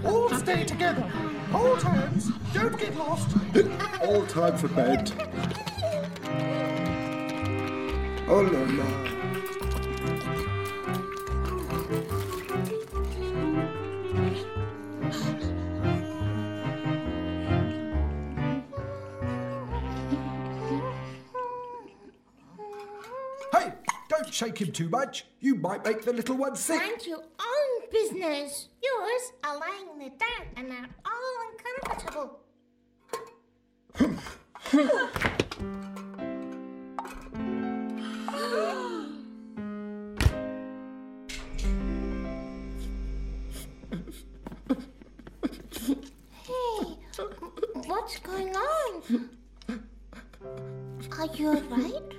All stay together. Hold hands. Don't get lost. All time for bed. Oh la la. Hey, don't shake him too much. You might make the little one sick. Mind your own business. Yours are lying in the dark and are all uncomfortable. Hey, what's going on? Are you alright?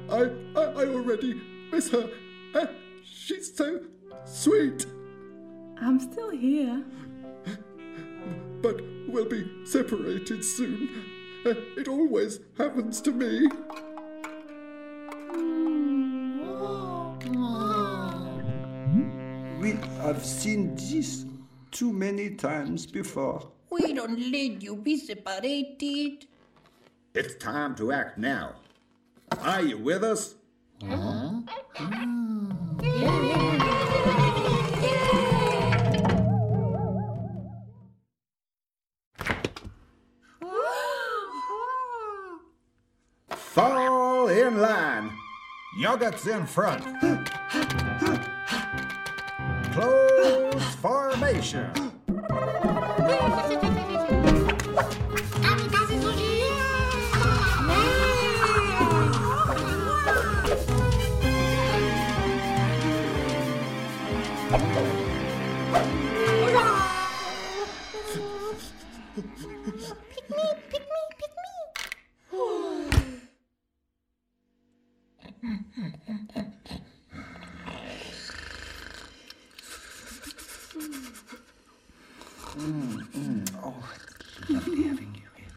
I already miss her. She's so sweet. I'm still here. But we'll be separated soon. It always happens to me. We have seen this too many times before. We don't let you be separated. It's time to act now. Are you with us? Fall in line. Yogurt's in front. Close formation. Oh, lovely having you here.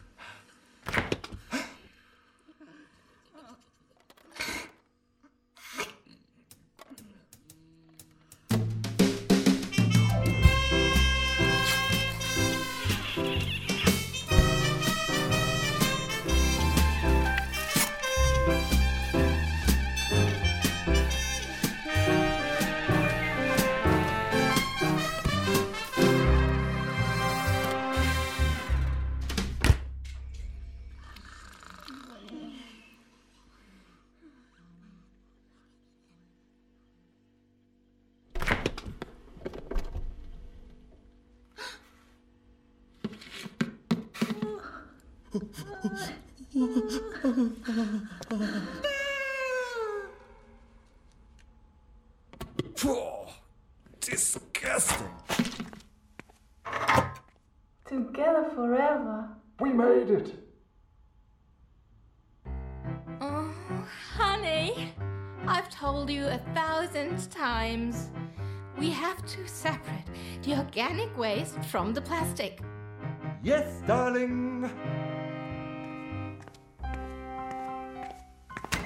Disgusting. Together forever. We made it. Oh, honey, I've told you 1,000 times. We have to separate the organic waste from the plastic. Yes, darling.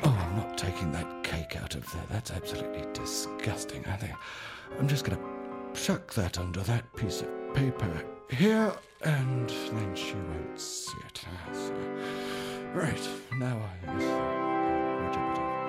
Oh, I'm not taking that cake out of there. That's absolutely disgusting. I think I'm just going to chuck that under that piece of paper here, and then she won't see it. So, right, now I watch a bit of